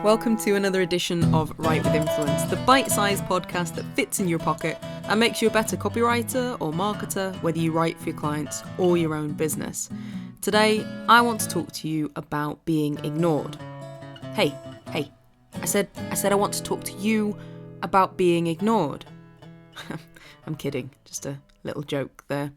Welcome to another edition of Write with Influence, the bite-sized podcast that fits in your pocket and makes you a better copywriter or marketer, whether you write for your clients or your own business. Today, I want to talk to you about being ignored. Hey, I said I want to talk to you about being ignored. I'm kidding, just a little joke there.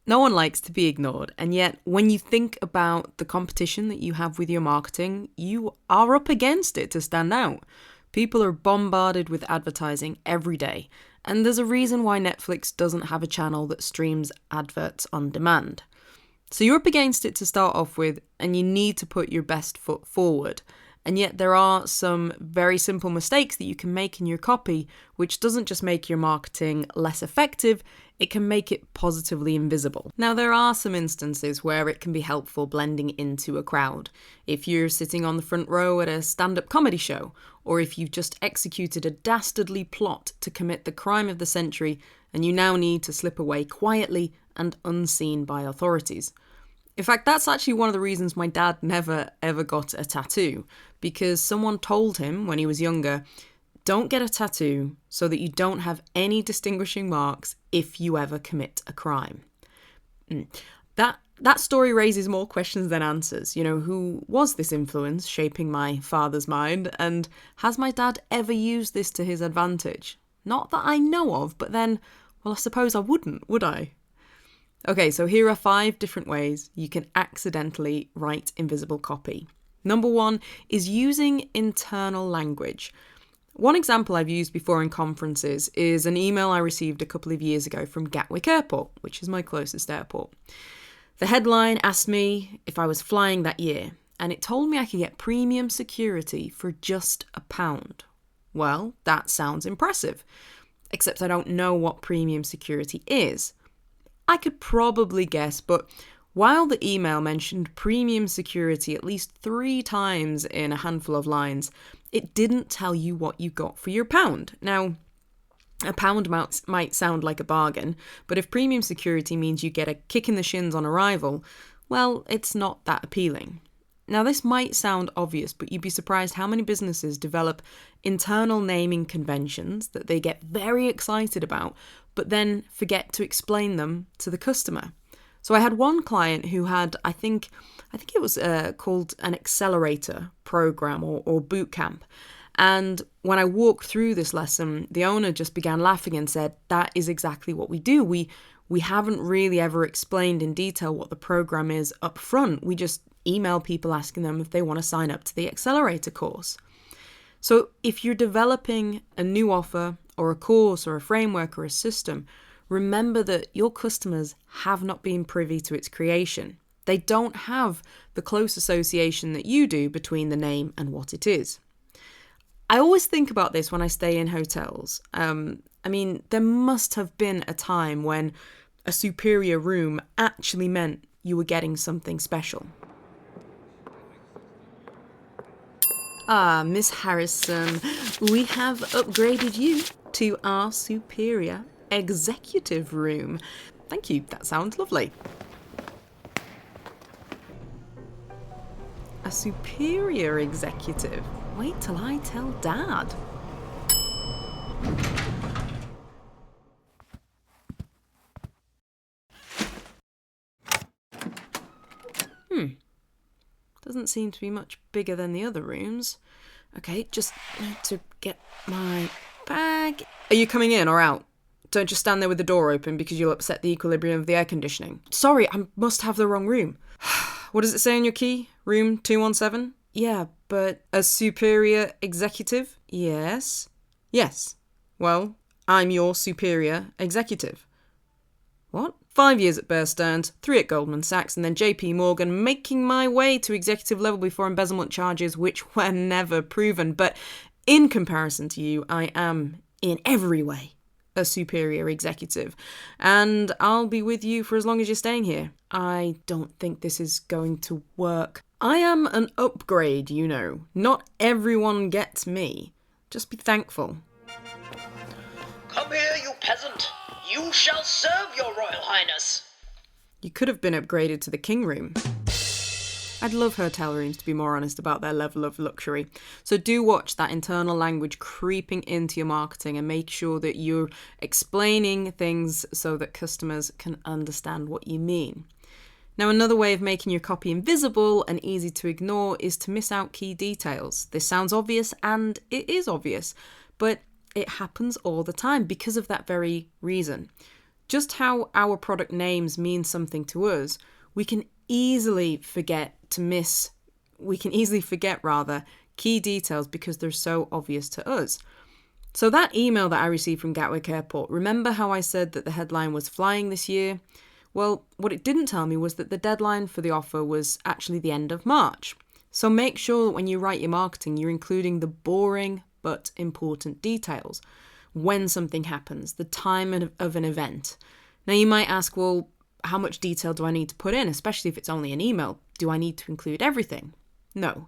No one likes to be ignored, and yet when you think about the competition that you have with your marketing, you are up against it to stand out. People are bombarded with advertising every day, and there's a reason why Netflix doesn't have a channel that streams adverts on demand. So you're up against it to start off with, and you need to put your best foot forward. And yet there are some very simple mistakes that you can make in your copy, which doesn't just make your marketing less effective, it can make it positively invisible. Now, there are some instances where it can be helpful blending into a crowd. If you're sitting on the front row at a stand-up comedy show, or if you've just executed a dastardly plot to commit the crime of the century and you now need to slip away quietly and unseen by authorities. In fact, that's actually one of the reasons my dad never ever got a tattoo, because someone told him when he was younger, don't get a tattoo so that you don't have any distinguishing marks if you ever commit a crime. That story raises more questions than answers. You know, who was this influence shaping my father's mind, and has my dad ever used this to his advantage? Not that I know of, but then, well, I suppose I wouldn't, would I? Okay, so here are 5 different ways you can accidentally write invisible copy. Number 1 is using internal language. One example I've used before in conferences is an email I received a couple of years ago from Gatwick Airport, which is my closest airport. The headline asked me if I was flying that year, and it told me I could get premium security for just £1. Well, that sounds impressive, except I don't know what premium security is. I could probably guess, but while the email mentioned premium security at least 3 times in a handful of lines, it didn't tell you what you got for your £1. Now, £1 might sound like a bargain, but if premium security means you get a kick in the shins on arrival, well, it's not that appealing. Now, this might sound obvious, but you'd be surprised how many businesses develop internal naming conventions that they get very excited about, but then forget to explain them to the customer. So I had one client who had, I think it was called an accelerator program or boot camp. And when I walked through this lesson, the owner just began laughing and said, that is exactly what we do. We haven't really ever explained in detail what the program is up front. We just email people asking them if they want to sign up to the accelerator course. So if you're developing a new offer or a course or a framework or a system, remember that your customers have not been privy to its creation. They don't have the close association that you do between the name and what it is. I always think about this when I stay in hotels. There must have been a time when a superior room actually meant you were getting something special. Miss Harrison, we have upgraded you to our superior executive room. Thank you, that sounds lovely. A superior executive? Wait till I tell Dad. Doesn't seem to be much bigger than the other rooms. Okay, just need to get my bag. Are you coming in or out? Don't just stand there with the door open because you'll upset the equilibrium of the air conditioning. Sorry, I must have the wrong room. What does it say on your key? Room 217? Yeah, but a superior executive? Yes. Yes. Well, I'm your superior executive. What? 5 years at Bear Stearns, 3 at Goldman Sachs, and then JP Morgan, making my way to executive level before embezzlement charges, which were never proven. But in comparison to you, I am, in every way, a superior executive. And I'll be with you for as long as you're staying here. I don't think this is going to work. I am an upgrade, you know. Not everyone gets me. Just be thankful. Come here, you peasant. You shall serve your royal highness. You could have been upgraded to the king room. I'd love hotel rooms to be more honest about their level of luxury. So do watch that internal language creeping into your marketing and make sure that you're explaining things so that customers can understand what you mean. Now, another way of making your copy invisible and easy to ignore is to miss out key details. This sounds obvious, and it is obvious, but it happens all the time because of that very reason. Just how our product names mean something to us, we can easily forget key details because they're so obvious to us. So that email that I received from Gatwick Airport, remember how I said that the headline was flying this year? Well, what it didn't tell me was that the deadline for the offer was actually the end of March. So make sure that when you write your marketing, you're including the boring but important details. When something happens, the time of an event. Now you might ask, well, how much detail do I need to put in, especially if it's only an email? Do I need to include everything? No.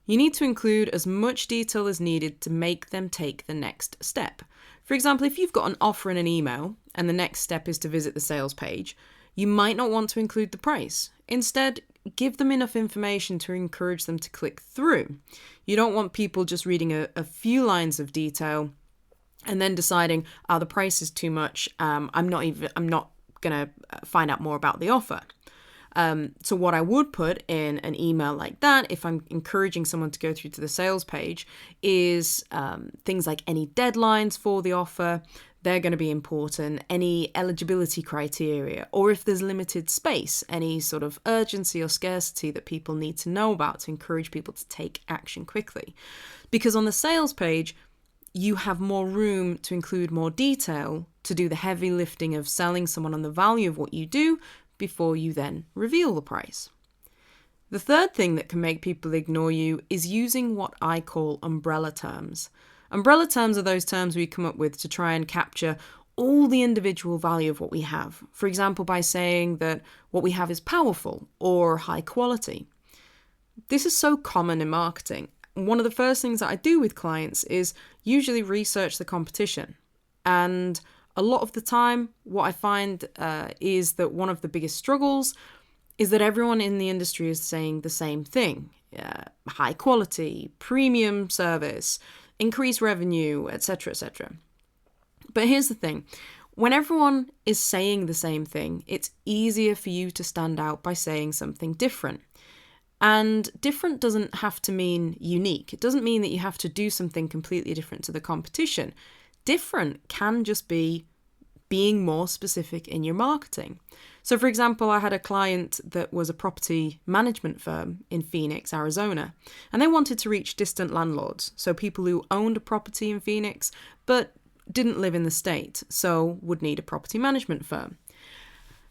You need to include as much detail as needed to make them take the next step. For example, if you've got an offer in an email and the next step is to visit the sales page, you might not want to include the price. Instead, give them enough information to encourage them to click through. You don't want people just reading a few lines of detail and then deciding, the price is too much. I'm not going to find out more about the offer. So what I would put in an email like that, if I'm encouraging someone to go through to the sales page, is things like any deadlines for the offer. They're going to be important. Any eligibility criteria, or if there's limited space, any sort of urgency or scarcity that people need to know about to encourage people to take action quickly. Because on the sales page, you have more room to include more detail to do the heavy lifting of selling someone on the value of what you do before you then reveal the price. The third thing that can make people ignore you is using what I call umbrella terms. Umbrella terms are those terms we come up with to try and capture all the individual value of what we have. For example, by saying that what we have is powerful or high quality. This is so common in marketing. One of the first things that I do with clients is usually research the competition. And a lot of the time, what I find is that one of the biggest struggles is that everyone in the industry is saying the same thing. High quality, premium service, increase revenue, etc., etc. But here's the thing. When everyone is saying the same thing, it's easier for you to stand out by saying something different. And different doesn't have to mean unique. It doesn't mean that you have to do something completely different to the competition. Different can just be being more specific in your marketing. So for example, I had a client that was a property management firm in Phoenix, Arizona, and they wanted to reach distant landlords, so people who owned a property in Phoenix but didn't live in the state, so would need a property management firm.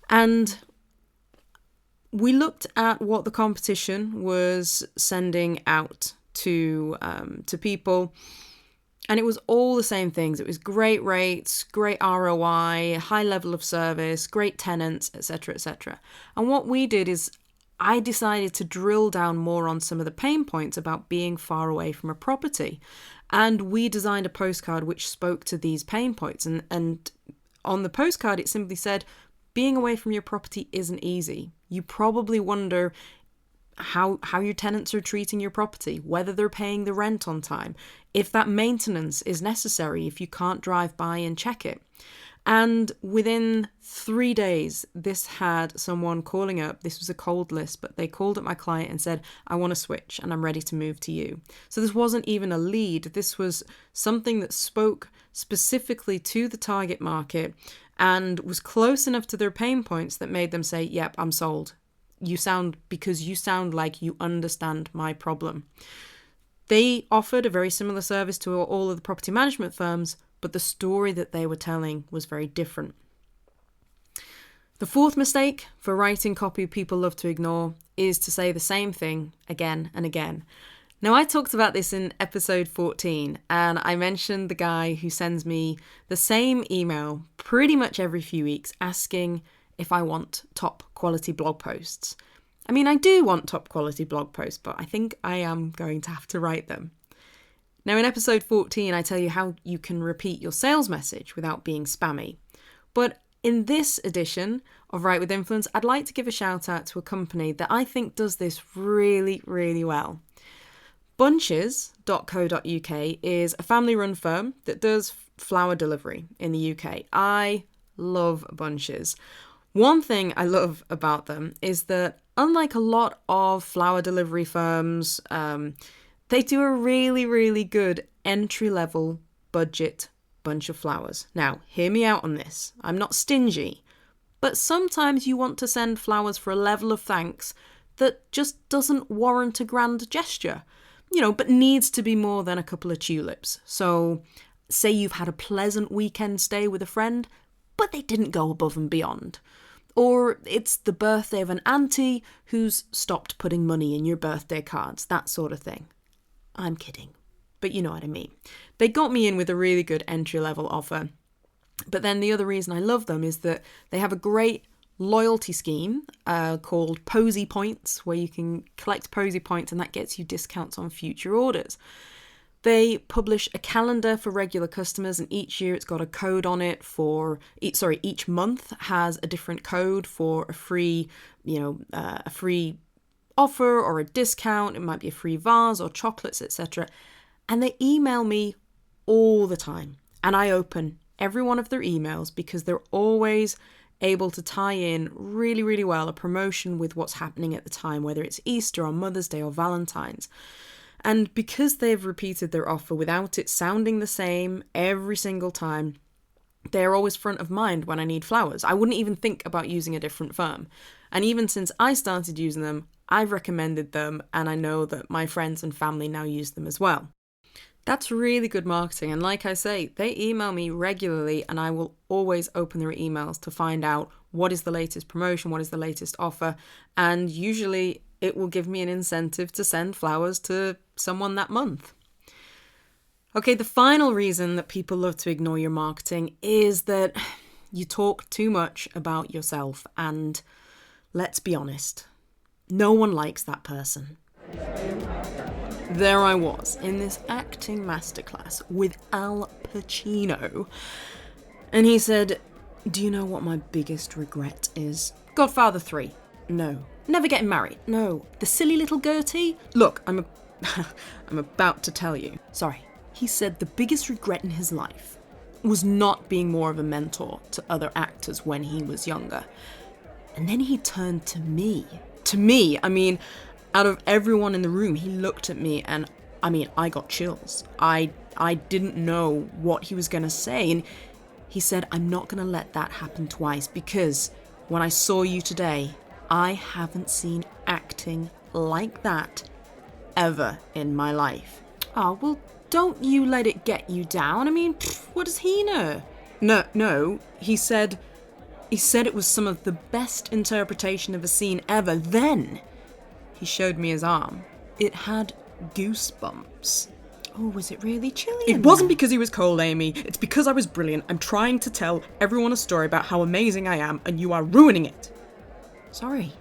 And we looked at what the competition was sending out to people, and it was all the same things. It was great rates, great ROI, high level of service, great tenants, etc., etc. And what we did is I decided to drill down more on some of the pain points about being far away from a property. And we designed a postcard which spoke to these pain points. And on the postcard, it simply said, being away from your property isn't easy. You probably wonder how your tenants are treating your property, whether they're paying the rent on time, if that maintenance is necessary, if you can't drive by and check it. And within 3 days, this had someone calling up. This was a cold list, but they called up my client and said, I want to switch and I'm ready to move to you. So this wasn't even a lead. This was something that spoke specifically to the target market and was close enough to their pain points that made them say, yep, I'm sold. Because you sound like you understand my problem. They offered a very similar service to all of the property management firms, but the story that they were telling was very different. The fourth mistake for writing copy people love to ignore is to say the same thing again and again. Now, I talked about this in episode 14, and I mentioned the guy who sends me the same email pretty much every few weeks asking if I want top quality blog posts. I mean, I do want top quality blog posts, but I think I am going to have to write them. Now, in episode 14, I tell you how you can repeat your sales message without being spammy. But in this edition, of Write with Influence, I'd like to give a shout out to a company that I think does this really, really well. Bunches.co.uk is a family-run firm that does flower delivery in the UK. I love Bunches. One thing I love about them is that unlike a lot of flower delivery firms, they do a really, really good entry-level budget bunch of flowers. Now, hear me out on this. I'm not stingy, but sometimes you want to send flowers for a level of thanks that just doesn't warrant a grand gesture, but needs to be more than a couple of tulips. So, say you've had a pleasant weekend stay with a friend, but they didn't go above and beyond. Or it's the birthday of an auntie who's stopped putting money in your birthday cards, that sort of thing. I'm kidding, but you know what I mean. They got me in with a really good entry-level offer. But then the other reason I love them is that they have a great loyalty scheme called Posy Points, where you can collect Posy Points and that gets you discounts on future orders. They publish a calendar for regular customers, and each year it's got a code on it each month has a different code for a free offer or a discount. It might be a free vase or chocolates, etc. And they email me all the time, and I open every one of their emails because they're always able to tie in really, really well a promotion with what's happening at the time, whether it's Easter or Mother's Day or Valentine's. And because they've repeated their offer without it sounding the same every single time, they're always front of mind when I need flowers. I wouldn't even think about using a different firm. And even since I started using them, I've recommended them, and I know that my friends and family now use them as well. That's really good marketing, and like I say, they email me regularly and I will always open their emails to find out what is the latest promotion, what is the latest offer, and usually it will give me an incentive to send flowers to someone that month. Okay, the final reason that people love to ignore your marketing is that you talk too much about yourself, and let's be honest, no one likes that person. There I was in this acting masterclass with Al Pacino, and he said, "Do you know what my biggest regret is? Godfather 3. No. Never getting married. No. The silly little Gertie? Look, I'm about to tell you." Sorry. He said the biggest regret in his life was not being more of a mentor to other actors when he was younger. And then he turned to me. Out of everyone in the room, he looked at me and, I got chills. I didn't know what he was going to say. And he said, "I'm not going to let that happen twice, because when I saw you today, I haven't seen acting like that ever in my life." Oh, well, don't you let it get you down. What does he know? No, he said it was some of the best interpretation of a scene ever. Then he showed me his arm. It had goosebumps. Oh, was it really chilly? It wasn't because he was cold, Amy. It's because I was brilliant. I'm trying to tell everyone a story about how amazing I am, and you are ruining it. Sorry.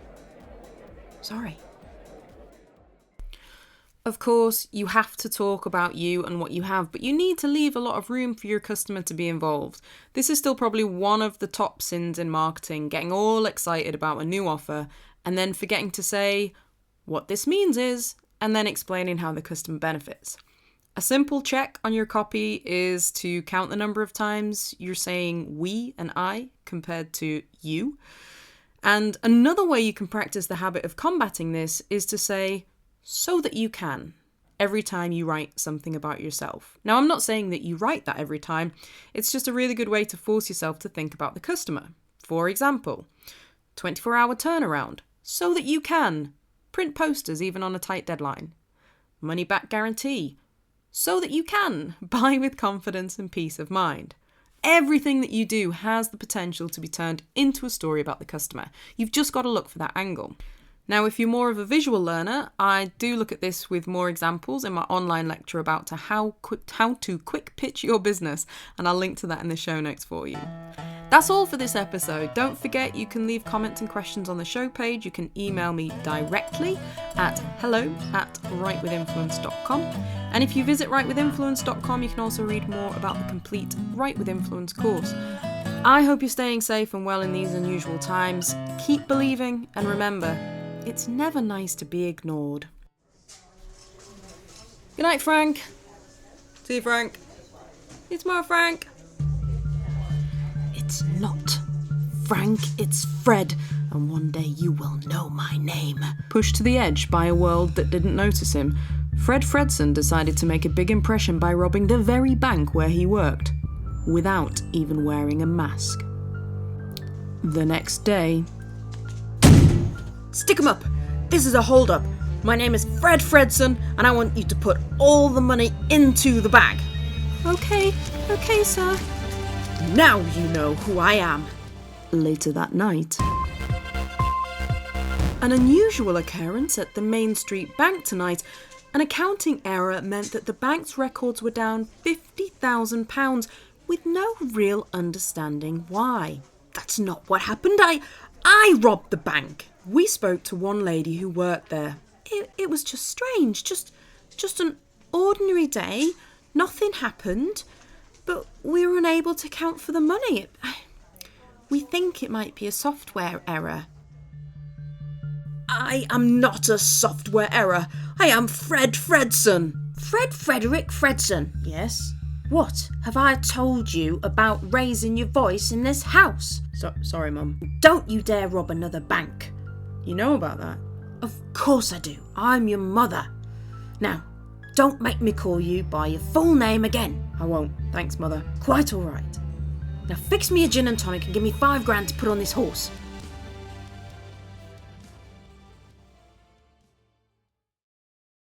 Of course, you have to talk about you and what you have, but you need to leave a lot of room for your customer to be involved. This is still probably one of the top sins in marketing, getting all excited about a new offer and then forgetting to say what this means is, and then explaining how the customer benefits. A simple check on your copy is to count the number of times you're saying we and I compared to you. And another way you can practice the habit of combating this is to say, "so that you can," every time you write something about yourself. Now, I'm not saying that you write that every time. It's just a really good way to force yourself to think about the customer. For example, 24-hour turnaround, so that you can print posters even on a tight deadline. Money back guarantee, so that you can buy with confidence and peace of mind. Everything that you do has the potential to be turned into a story about the customer. You've just got to look for that angle. Now, if you're more of a visual learner, I do look at this with more examples in my online lecture about how to quick pitch your business, and I'll link to that in the show notes for you. That's all for this episode. Don't forget you can leave comments and questions on the show page. You can email me directly at hello@writewithinfluence.com. And if you visit writewithinfluence.com, you can also read more about the complete Write with Influence course. I hope you're staying safe and well in these unusual times. Keep believing, and remember, it's never nice to be ignored. Good night, Frank. See you, Frank. See you tomorrow, Frank. It's not Frank, it's Fred, and one day you will know my name. Pushed to the edge by a world that didn't notice him, Fred Fredson decided to make a big impression by robbing the very bank where he worked, without even wearing a mask. The next day... Stick 'em up! This is a hold-up. My name is Fred Fredson, and I want you to put all the money into the bag. Okay, sir. Now you know who I am. Later that night... An unusual occurrence at the Main Street Bank tonight. An accounting error meant that the bank's records were down £50,000 with no real understanding why. That's not what happened. I robbed the bank. We spoke to one lady who worked there. It was just strange, just an ordinary day. Nothing happened, but we were unable to account for the money. We think it might be a software error. I am not a software error. I am Fred Fredson. Fred Frederick Fredson. Yes? What have I told you about raising your voice in this house? Sorry, Mum. Don't you dare rob another bank. You know about that? Of course I do. I'm your mother. Now, don't make me call you by your full name again. I won't. Thanks, Mother. Quite all right. Now fix me a gin and tonic and give me £5 grand to put on this horse.